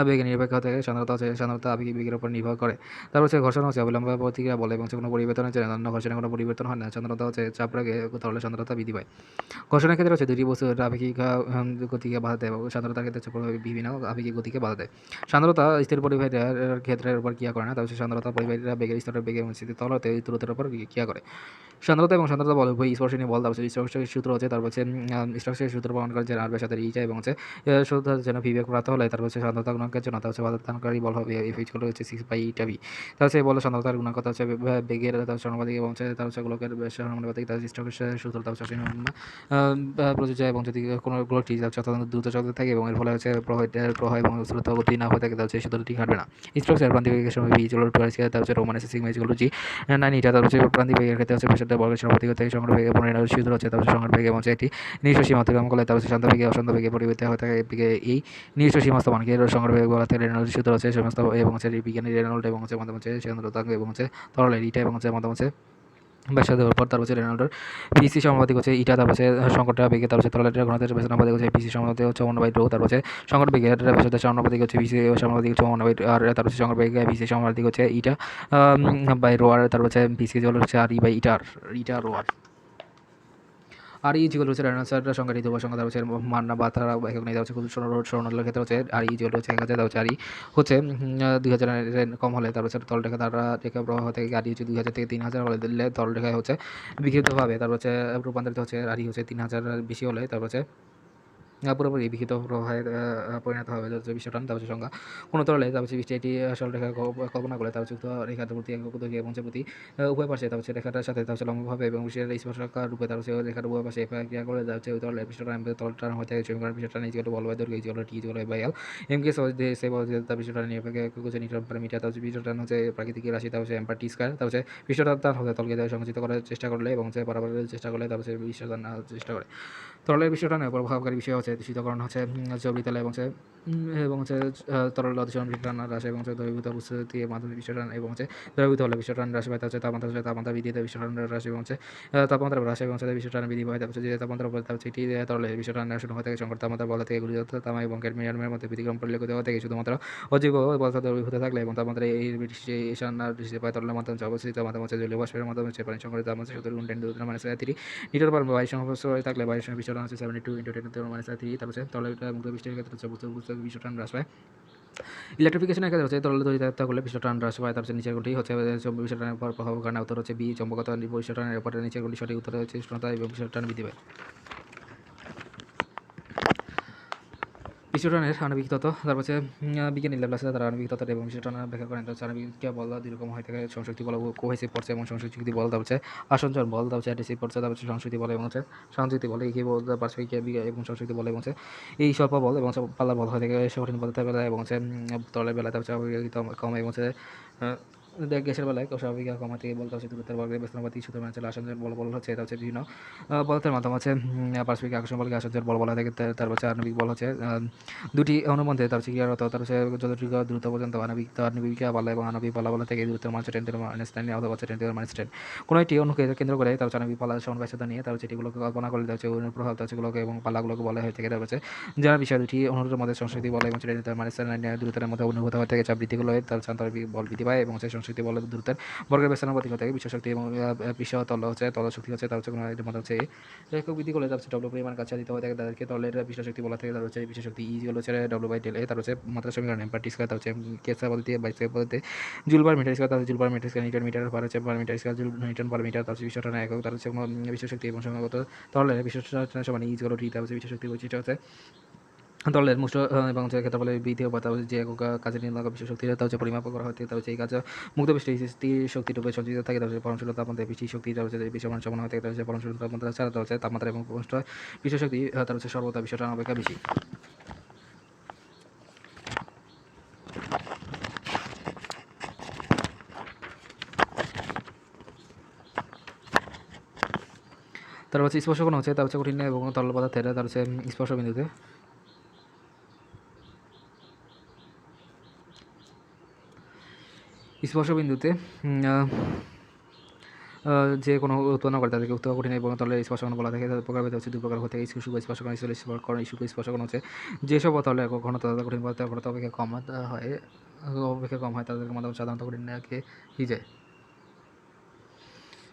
বেগের নিরপেক্ষ থেকে সান্দ্রতা আপেক্ষিক বেগের উপর নির্ভর করে। তারপর হচ্ছে ঘর্ষণ হচ্ছে অবিলম্ব প্রতিক্রিয়া বলে এবং হচ্ছে কোনো পরিবর্তনের জন্য অন্য ঘর্ষণে কোনো পরিবর্তন হয় না। সান্দ্রতা হচ্ছে চাপ প্রয়োগে তরলের সান্দ্রতা বৃদ্ধি পায়। ঘর্ষণের ক্ষেত্রে হচ্ছে দুটি বস্তুর আপেক্ষিক গতিকে বাধা দেয় এবং সান্দ্রতার ক্ষেত্রে হচ্ছে বিভিন্ন আপেক্ষিক গতিকে বাধা দেয়। সান্দ্রতা স্থির পরিবাহীর ক্ষেত্রের উপর ক্রিয়া করে না। তার হচ্ছে সান্দ্রতা পরিবাহীরা বেগের স্তরের বেগে এবং স্থিতির তলতে দূরত্বের উপর ক্রিয়া করে। সান্দ্রতা এবং সান্দ্রতা বল উভয়ই স্পর্শনীয় বল। তারপর স্টোক্সের সূত্র হচ্ছে, তারপর হচ্ছে স্টোক্সের সূত্র প্রমাণ করে যে আর ব্যাসার্ধের ইটা এবং হচ্ছে শুধু যেন ভি বেগ প্রাপ্ত হলে তারপর হচ্ছে সান্দ্রতা গুণাঙ্কের জন্য তার হচ্ছে বাধাদানকারী বল হবে এফ ইকুয়াল টু হচ্ছে 6/ইটা ভি। তার হচ্ছে বল সান্দ্রতার গুণাঙ্ক হচ্ছে বেগের তার সমানুপাতিক এবং হচ্ছে তার হচ্ছে গোলকের সমানুপাতিক। তার স্টোক্সের সূত্র তার হচ্ছে প্রযোজ্য এবং যদি কোনো গোলকটি অত্যন্ত দ্রুত চলতে থাকে এবং এর ফলে হচ্ছে প্রবাহ এবং স্রোত গতি না হয়ে থাকে তাহলে সেই সূত্রটি খাটবে না। স্টোক্সের প্রান্তিক বেগের সময় ভি ইকুয়াল টু তার হচ্ছে rho minus sigma equal to g 9 ইটা। তার হচ্ছে প্রান্তিক বেগের ক্ষেত্রে হচ্ছে ব্যাসার্ধের বর্গের সমানুপাতিক থেকে সংগ্রহ বেগে পরিণত সূত্র হচ্ছে তার হচ্ছে সংগ্রহ বেগে এবং এটি নিজস্ব সীমা অতিক্রম করলে তার হচ্ছে শান্ত বেগে অশান্ত বেগে পরিবর্তিত হয়ে থাকে। এই নিজস্ব সীমাস্থ মানকে সংগ্রহ বেগ বলা থেকে রেনল্ডের সূত্র হচ্ছে সীমাস্থ এবং হচ্ছে বিজ্ঞানী রেনল্ড এবং হচ্ছে মাধ্যম হচ্ছে সান্দ্রতাঙ্ক এবং হচ্ছে তরলের ইটা এবং হচ্ছে মাধ্যম হচ্ছে ব্যাসার্ধের উপর। তার হচ্ছে রেনল্ডের পিসি সমানুপাতিক হচ্ছে ইটা। তার হচ্ছে সংকটটা বেগে তার হচ্ছে তরলের ঘনত্বের সমানুপাতিক হচ্ছে পিসি সমানুপাতিক হচ্ছে 1/ρ। তার হচ্ছে সংকট বেগের ব্যাসার্ধের সমানুপাতিক হচ্ছে পিসি সমানুপাতিক হচ্ছে 1/r আর তার হচ্ছে সংকট বেগে পিসি সমানুপাতিক হচ্ছে ইটা বাই রো আর। তার হচ্ছে পিসি হচ্ছে আর ই বাই ইটা রো আর। আর ই যেগুলো হচ্ছে রেনেসাঁর সংখ্যাটি ধ্রুব সংখ্যা। তার হচ্ছে মান বা তারা একক নেই। হচ্ছে খুব সরল ক্ষেত্রে হচ্ছে আর ই যেগুলো হচ্ছে 1000। তার হচ্ছে আর ই হচ্ছে 2000 এর কম হলে তার হচ্ছে তল রেখা দ্বারা রেখা প্রবাহ থেকে আর ই হচ্ছে 2000 থেকে 3000 হলে দিলে তল রেখায় হচ্ছে বিক্ষিপ্তভাবে তারপর হচ্ছে রূপান্তরিত হচ্ছে। আর ই হচ্ছে 3000 বেশি হলে তারপর হচ্ছে পুরোপুরি বিহিত প্রবাহে পরিণত হবে হচ্ছে বিশ্বটান। তার হচ্ছে সংখ্যা কোনো তরলে তার হচ্ছে বৃষ্টি এটি আসল রেখা কল্পনা করে তার হচ্ছে রেখার প্রতি একক দৈর্ঘ্য এবং প্রতি উভয় পাশে তার হচ্ছে রেখাটার সাথে তার হচ্ছে লম্বভাবে এবং বিশ্বের স্পর্শকার রূপে তার হচ্ছে রেখার উভয় পাশে ক্রিয়া করে যাচ্ছে ওই তরলের পৃষ্ঠটান তলটান হয়ে থাকে সমীকরণ পৃষ্ঠটান ইজিকল বল বাই দৈর্ঘ্য ইজিকল টি ইজিকল বাই এল। এম কে সে বল যে তার পৃষ্ঠটান নিরপেক্ষ একক হচ্ছে নিউটন পার মিটার। তার হচ্ছে পৃষ্ঠটান হচ্ছে প্রাকৃতিক রাশি তার হচ্ছে এম্পার টি স্কয়ার। তার হচ্ছে পৃষ্ঠটান তার হচ্ছে তলকে সংকুচিত করার চেষ্টা করলে এবং হচ্ছে বরাবর চেষ্টা করলে তার হচ্ছে পৃষ্ঠটান চেষ্টা করে। তরলের বিষয়টানের উপর প্রভাবকারী বিষয় হচ্ছে শীতকরণ হচ্ছে চর্বিতলে এবং হচ্ছে তরল অধিসরণ বিশ্বটান হ্রাস এবং হচ্ছে দ্রবীভূত উপস্থিতির মাধ্যমে বিশ্বটান এবং হচ্ছে দ্রবীভূত হলে বিশ্বটান হ্রাস পায়। হচ্ছে তাপমাত্রা বৃদ্ধিতে বিশ্বটান হ্রাস এবং হচ্ছে তাপমাত্রা হ্রাস এবং হচ্ছে বিশ্বটান বৃদ্ধি পায়। তারপর যে তাপমাত্রা বলে তার হচ্ছে এটি তরলের বিশ্বটান শূন্য হয়ে থাকে সংকট তাপমাত্রা বলা থেকে গুলিত তামা এবং ক্যাডমিয়ামের মধ্যে ব্যতিক্রম পরিলক্ষিত হওয়া থেকে শুধুমাত্র অজৈব পদার্থ দ্রবীভূত থাকলে এবং তাপমাত্রা এই বিশ্লেষণ দৃষ্টি পায় তরলের মাধ্যমে অবস্থিত মাধ্যমে হচ্ছে জলীয় বাষ্পের মাধ্যমে হচ্ছে পানি সংকটের তাপমাত্রা 17 × 10⁻³ লিটার পার বায়ু সংস্পর্শ থাকলে বায়ুর বিশ্বটান হচ্ছে 72 × 10⁻³ তার হচ্ছে তরলের মুক্ত বৃষ্টির ক্ষেত্রে হচ্ছে বিশ্বটান হ্রাস পায়। ইলেকট্রিফিকেশনের ক্ষেত্রে হচ্ছে তরল তড়িৎ করলে বিশ্বটান হ্রাস পায়। তার হচ্ছে নিচের কোনটি হচ্ছে বিশ্বটানের উপর প্রভাব কারণে উত্তর হচ্ছে বি চৌম্বকত্ব বিশ্বটানের উপরে নিচের কোনটি সঠিক উত্তর হচ্ছে উষ্ণতা এবং বিশ্বটান বৃদ্ধি পায়। বিশ্বটানের আণবিক তত্ত্ব। তারপর হচ্ছে বিজ্ঞানী ল্যাপ্লাস তারা আণবিক তত্ত্ব এবং বিশ্বটানের ব্যাখ্যা করেন। তার আণবিক বল দুরকম হয়ে থাকে সংশক্তি বল কোহেসিভ ফোর্স এবং সংশক্তি বল। তার হচ্ছে আসঞ্চন বল তার হচ্ছে অ্যাডহেসিভ ফোর্স। তার হচ্ছে সংশক্তি বল এবং হচ্ছে সংযুক্তি বল। এই বল পারস্পরিক এবং সংশক্তি বল এবং হচ্ছে এই স্বল্প বল এবং পাল্লা বল হয়ে থাকে কঠিন পদার্থের বেলায় এবং হচ্ছে তরলের বেলায় তার হচ্ছে কম এবং হচ্ছে গ্যাসের বেলায় স্বাভাবিক কমা থেকে বলতে হচ্ছে দূরত্বের বর্গের ব্যস্তানুপাতিক সূত্র মেনে চলে। আসঞ্চন বল হচ্ছে এটা হচ্ছে বিভিন্ন পদার্থের মাধ্যমে হচ্ছে পারস্পরিক আকর্ষণ বলকে আসঞ্চন বল বলা থাকে। তার হচ্ছে আণবিক বল হচ্ছে দুটি অণুর মধ্যে তার হচ্ছে ক্রিয়ারত তার হচ্ছে যতটুকু দ্রুত পর্যন্ত আণবিক পাল্লা এবং আণবিক পাল্লা বলা থেকে দূরত্বের মান হচ্ছে 10⁻⁹ অথবা হচ্ছে 10⁻⁰। কোনো একটি অণুকে কেন্দ্র করে তার হচ্ছে আণবিক পাল্লা সমান ব্যস্ততা নিয়ে তার হচ্ছে এটিগুলোকে কল্পনা করলে তার হচ্ছে অণুর প্রভাব তার হচ্ছে গুলোকে এবং পাল্লাগুলোকে বলা হয়ে থাকে। তার হচ্ছে যারা বিষয় দুটি অণুর মধ্যে সংস্কৃতি বল এবং 10⁻⁹ দূরত্বের মধ্যে অনুভূত হয়ে থাকে চাপ বৃদ্ধি হলে তার হচ্ছে আন্তরিক বল বৃদ্ধি পায় এবং হচ্ছে সংস্কৃতি বল দূরত্বের বর্গের ব্যস্তানুপাতিক হয়ে থাকে। বিশ্ব শক্তি এবং বিশ্ব তল হচ্ছে তল শক্তি হচ্ছে তার হচ্ছে কোনো এর মধ্যে হচ্ছে একক বৃদ্ধি করলে তার হচ্ছে ডব্লু পরিমাণ কাছে দিতে হয়ে থাকে তাদেরকে তলের বিশ্ব শক্তি বলা থাকে। তার হচ্ছে বিশ্ব শক্তি ইজিগুলো হচ্ছে W/Δ তার হচ্ছে মাত্রা সমীকরণ এম্পার টি স্কয়ার। তার হচ্ছে কেসা বলতে বাই স্কয়ার বলতে জুল পার মিটার স্কয়ার। তার হচ্ছে joule per metre square newton metre per হচ্ছে per metre square joule newton per metre. তার হচ্ছে বিশ্ব টানা একক। তার হচ্ছে বিশ্ব শক্তি এবং সময়গত তরলের বিশ্ব সমান ইজিগুলো টি। তার হচ্ছে বিশ্ব শক্তি বৈশিষ্ট্য হচ্ছে তরলের মুষ্ট এবং হচ্ছে ক্ষেত্রফলের বৃদ্ধি বা তার যে একক কাজের নির্ণয় বিশ্ব শক্তি তা হচ্ছে পরিমাপ করা হয়। তার হচ্ছে এই কাজ মুক্ত বৃষ্টি শক্তি রূপে সঞ্চিত থাকে। তার হচ্ছে পরমশীল তাপমাত্রা বৃষ্টি শক্তি তার হচ্ছে বিশ্বমান সমান হয়ে থাকে। তার হচ্ছে পরমশীল তাপমাত্রা ছাড়া তার হচ্ছে তাপমাত্রা এবং বিশ্ব শক্তি তার হচ্ছে সর্বদা বিশ্বটান অপেক্ষা বেশি। তার হচ্ছে স্পর্শ কোণ হচ্ছে তার হচ্ছে কঠিন এবং তরল পদার্থের তার হচ্ছে স্পর্শ বিন্দুতে স্পর্শ বিন্দুতে যে কোনো উৎপন্ন করে তাদেরকে উত্তর কঠিন এবং তলের স্পর্শকণ বলা থাকে। তাদের প্রকারভেদ হচ্ছে 2 প্রকার হতে থাকে, শুষ্ক স্পর্শকণ, স্থল স্পর্শকণ। শুষ্ক স্পর্শকণ হচ্ছে যেসব তলের ঘনত্ব তথা কঠিন পদার্থের ঘনত্ব অপেক্ষা কম হয় তাদেরকে মাধ্যমে সাধারণত কঠিন রেখে যায়।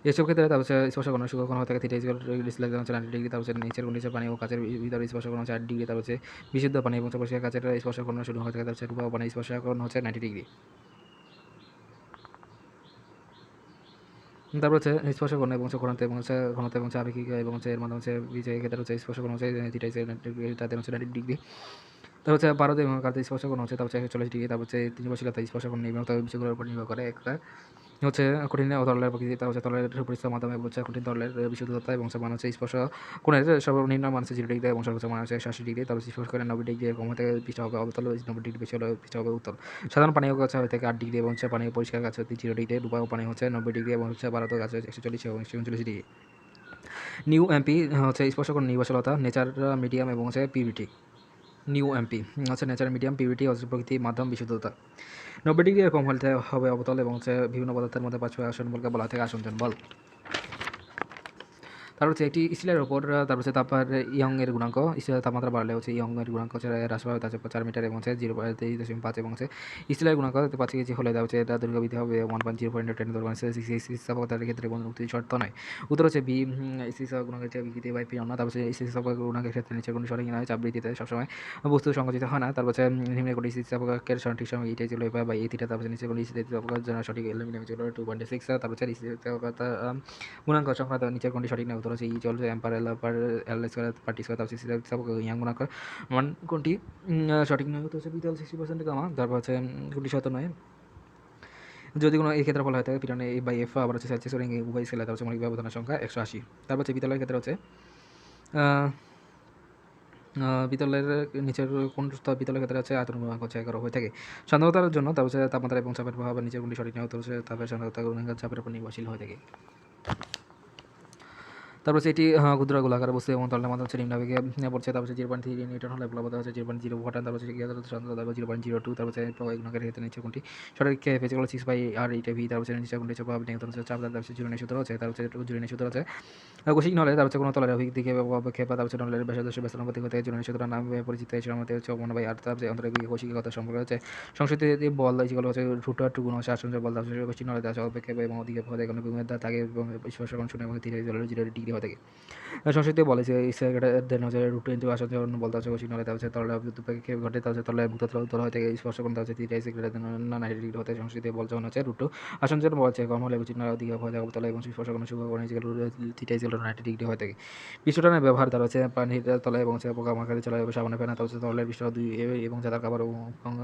এসব ক্ষেত্রে তার হচ্ছে স্পর্শকণ শুষ্ক কোণ থেকে থিটা ইকুয়াল ডিসপ্লে হচ্ছে 90 ডিগ্রি, তার হচ্ছে নিচের কোণ নিচে পানি ও কাচের ভিতরে স্পর্শকণ হচ্ছে 8 ডিগ্রি, তার হচ্ছে বিশুদ্ধ পানি এবং পরিষ্কার কাচের স্পর্শকণ শুরু হয়ে থাকে, তার হচ্ছে রূপা পানি স্পর্শকণ হচ্ছে 90 ডিগ্রি। তারপর হচ্ছে স্পর্শকণ এবং ঘনত্ব এবং ঘনত্ব এবং আপেক্ষিক এবং এর মাধ্যমে হচ্ছে বিজয় ক্ষেত্রে হচ্ছে স্পর্শকণ হচ্ছে থিটা তাদের হচ্ছে 90 ডিগ্রি। তারপর হচ্ছে পারদ এবং কার্যের স্পর্শকণ হচ্ছে তার হচ্ছে 140 ডিগ্রি। তারপর হচ্ছে নির্ভরশীলতা স্পর্শকণ এবং তবে বিষয়গুলোর উপর নির্ভর করে। একটা হচ্ছে কঠিন ও তরলের প্রকৃতি, তা হচ্ছে তরলের পরিস্থিতির মাধ্যমে হচ্ছে কঠিন তরলের বিশুদ্ধতা এবং মান হচ্ছে স্পর্শ কোণের সর্বনিম্ন মান হচ্ছে 0 ডিগ্রি এবং সর্বোচ্চ মান হচ্ছে 180 ডিগ্রি। তারপর স্পর্শ করে 90 ডিগ্রি এরকম হতে পৃষ্ঠ হবে অবতল, 90 ডিগ্রি বেশি হলে পৃষ্ঠ হবে উত্তল। সাধারণ পানীয় গাছ হয়ে থাকে 8 ডিগ্রি এবং হচ্ছে পানীয় পরিষ্কার গাছ হচ্ছে 0 ডিগ্রি। ডুবা পানি হচ্ছে 90 ডিগ্রি এবং হচ্ছে ভারত গাছ হচ্ছে 140 এবং 139 ডিগ্রি। নিউ এমপি হচ্ছে স্পর্শকণ নির্ভরশীলতা, নেচার মিডিয়াম এবং হচ্ছে পিভিটি। নিউ এমপি হচ্ছে নেচার মিডিয়াম, পিভিটি হচ্ছে প্রকৃতি মাধ্যম বিশুদ্ধতা। 90 ডিগ্রি এরকম হলে হবে অবতল এবং হচ্ছে বিভিন্ন পদার্থের মধ্যে পার্শ্ব আসন বলকে বলা থাকে আসঞ্জন বল। তারপর হচ্ছে একটি স্টিলের ওপর তারপর হচ্ছে তাপমাত্রার ইয়ং এর গুণাঙ্ক, স্টিলের তাপমাত্রা বাড়লে হচ্ছে ইয়ং এর গুণাঙ্ক হচ্ছে হ্রাস পাবে, তার 4 মিটার এবং হচ্ছে 0.23.5 এবং হচ্ছে স্টিলের গুণাঙ্ক 5 কেজি হলে দেওয়া হচ্ছে এটা দৈর্ঘ্য বৃদ্ধি হবে 1.0.10 স্থিতিস্থাপকতার ক্ষেত্রে কোনো উক্তি শর্ত নয়। উত্তর হচ্ছে বি, স্থিতিস্থাপক গুণাঙ্কের চেয়ে বিকৃতি বাই পি অন্য। তারপর হচ্ছে স্থিতিস্থাপক গুণাঙ্কের ক্ষেত্রে নিচের কোনো সঠিক নয়, চাপ বৃদ্ধিতে সবসময় বস্তু সংকুচিত হয় না। তারপর হচ্ছে নিম্নের কোটি স্থিতিস্থাপকের সঠিক সময় এইটাই ছিল বা এই থিটা। তারপর নিচের কোটি স্থিতিস্থাপকের জন্য সঠিক এলিমিনেট ছিল 2.6। তারপর হচ্ছে স্থিতিস্থাপকতা গুণাঙ্ক সংক্রান্ত নিচের কোনটি সঠিক নয়। উত্তর হচ্ছে ই চলছে এম্পার এল পার এল স্কোয়ার পার টি স্কোয়ার। তারপর স্থিতিস্থাপক ইয়াং গুণাঙ্ক মান কোনটি সঠিক নয়। উত্তর হচ্ছে বিতল 60% গামা। তারপর হচ্ছে কোনটি সত্য নয় যদি কোনো এই ক্ষেত্রে বলা হয় থাকে পিটনে এ বাই এফ আবার হচ্ছে সেলসিয়াস রিং উভয় স্কেলে। তার হচ্ছে মৌলিক ব্যবধানের সংখ্যা 180। তারপর হচ্ছে বিতলের ক্ষেত্রে হচ্ছে পিতলের নিচের কোন পিতলের ক্ষেত্রে আছে আয়তন গুণাঙ্ক হচ্ছে 11 হয়ে থাকে। সান্দ্রতার জন্য তার হচ্ছে তাপমাত্রা এবং চাপের প্রভাব নিচের কোনটি সঠিক নয়। উত্তর হচ্ছে তাপের সান্দ্রতা গুণাঙ্ক চাপের উপর নির্ভরশীল হয়ে থাকে। তারপর হচ্ছে এটি ক্ষুদ্র গোলাকার বস্তু এবং তলের মাধ্যমে হচ্ছে নিম্নবেগে পড়ছে। তারপর হচ্ছে 0.3 নিউটন হলে প্লবতা হচ্ছে 0.0 ভোল্ট। তারপর হচ্ছে গ্যাসের সান্দ্রতা তারপর 0.02। তারপর হচ্ছে প্রবাহী গুণাঙ্কের ক্ষেত্রে নিচে কোনটি সঠিক ফেজিক্যাল 6/r এইটা ভি। তারপর হচ্ছে নিচে কোনটি হচ্ছে প্রভাব নিয়ন্ত্রণ হচ্ছে চাপ। তারপর হচ্ছে জুলিনের সূত্র হচ্ছে তার হচ্ছে জুলিনের সূত্র হচ্ছে কৌশিক নলে তার হচ্ছে কোনো তলের অভিক দিকে অপেক্ষা তার হচ্ছে নলের ব্যাসার্ধ ব্যস্তানুপাতিক হতে জুলিনের সূত্র নামে পরিচিত। এই সময় হচ্ছে 1/r। তারপর হচ্ছে অন্তরের কৌশিকের কথা সম্পর্কে হচ্ছে সংশ্লিষ্ট বল যেগুলো হচ্ছে √2 গুণ হচ্ছে আসঞ্জ বল। তারপর হচ্ছে কৌশিক নলে তার অপেক্ষা এবং অধিকে হতে কোনো বিমের থাকে এবং স্পর্শকণ শূন্য এবং 0 ডিগ্রি হয়ে থাকে। সংস্কৃতি বলে যে দেন হচ্ছে √2 আসঞ্জন বলতে হচ্ছে কৌশিক নলে তার হচ্ছে তলের অপেক্ষা ঘটে। তার হচ্ছে তলের মুক্ত উত্তর হয়ে থাকে স্পর্শকণ তার হচ্ছে 90 ডিগ্রি হতে। সংস্কৃতি বল যখন হচ্ছে √2 আসঞ্জন বল হচ্ছে কম হলে কৌশিক নলে অধিক হয়ে থাকে তলে এবং স্পর্শকণ শুভ করে 90 ডিগ্রি হয়ে থাকে। পিষ্টটানের ব্যবহার তার হচ্ছে পানির তলে এবং হচ্ছে পোকামাকড়ে চলে সাবানে ফেনা। তার হচ্ছে তলের পৃষ্ঠ 2 এবং তার খাবার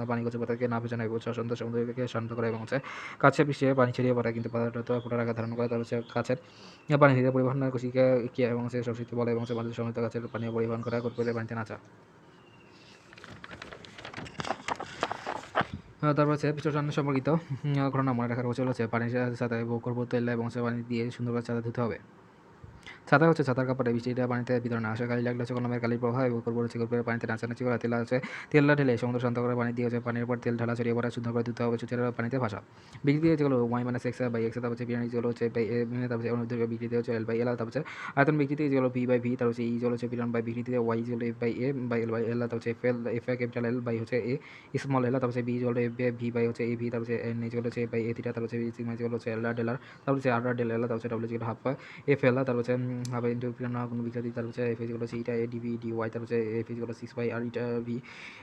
পানি গছে পাতাকে না ভেজানো এবং অসন্ত সমুদ্রকে শান্ত করে এবং হচ্ছে কাছের পৃষ্ঠে পানি ছড়িয়ে পড়ে কিন্তু পাতাটা ফোটার আকার ধারণ করে। তার হচ্ছে কাছের পানি থেকে পরিবহন কৌশিকা ক্রিয়া এবং হচ্ছে সংস্কৃতি বলে এবং হচ্ছে মানুষের সমস্ত গাছের পানীয় পরিবহন করা করে পানিতে নাচা। তারপর হচ্ছে পিষ্টটান সম্পর্কিত ঘটনা মনে রাখার কৌশল হচ্ছে পানির সাথে করবো তেল এবং হচ্ছে পানি দিয়ে সুন্দরভাবে চাঁদা ধুতে হবে। ছাতা হচ্ছে ছাতার কাপড়ে বৃষ্টিটা পানিতে ভিতরে না আসে। কালি লাগলে হচ্ছে কলমের কালির প্রভাব এবং করবো হচ্ছে করবে পানিতে নাচানাচি করা। তেল হচ্ছে তেলটা ঢেলে সমুদ্র শান্ত করে পানি দিয়ে হচ্ছে পানির উপর তেল ঢালা ছড়িয়ে পড়া শুদ্ধ করে ধুতে হবে সুচের পানিতে ভাসা। বিক্রি যেগুলো y-x/x। তারপর হচ্ছে বিরিয়ানি যেগুলো হচ্ছে তারপর হচ্ছে অনুদ্যোগ বিক্রিতে হচ্ছে L/L। তারপর হচ্ছে আয়তন বিক্রিতে যেগুলো V/V। তারপর হচ্ছে ই যেগুলো হচ্ছে বিরিয়ান বাই বিক্রিতে y যেগুলো F/A/L/L। তারপর হচ্ছে F ক্যাপিটাল L বাই হচ্ছে A স্মল L। তারপর হচ্ছে B যেগুলো V বাই হচ্ছে A V। তারপর হচ্ছে N যেগুলো হচ্ছে বাই A থিটা। তারপর হচ্ছে সিগমা যেগুলো হচ্ছে L/L। তারপর হচ্ছে R/L। তারপর হচ্ছে W যেগুলো হাফ FL। তারপর হচ্ছে হাফ ইন্টু কোনো বিখ্যাতি। তারপর হচ্ছে এফ ইকুয়াল হচ্ছে ইটা এ ডিভি ডিওয়াই। তারপর হচ্ছে এফ ইকুয়াল 6/r ইটা ভি।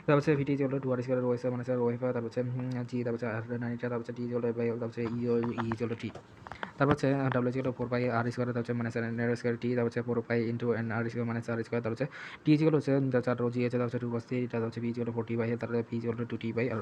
তারপর হচ্ছে VT equal 2r square OS মানে স্যার ওএফ। তারপর হচ্ছে জি। তারপর হচ্ছে আর 9 তারপর হচ্ছে টি ইকুয়াল বাই তারপর হচ্ছে ই ইকুয়াল টি। তারপর হচ্ছে ডাব্লিউ ইকুয়াল 4/r স্কয়ার। তারপর হচ্ছে মানে স্যার এন স্কয়ার টি। তারপর হচ্ছে 4 ইন্টু এন আর স্কয়ার মানে স্যার স্কয়ার। তারপর হচ্ছে টি ইকুয়াল হচ্ছে 4 রো জি আছে। তারপর হচ্ছে 2 cos 3। তারপর হচ্ছে বি ইকুয়াল 4t/r। তারপর পি ইকুয়াল 2t/r।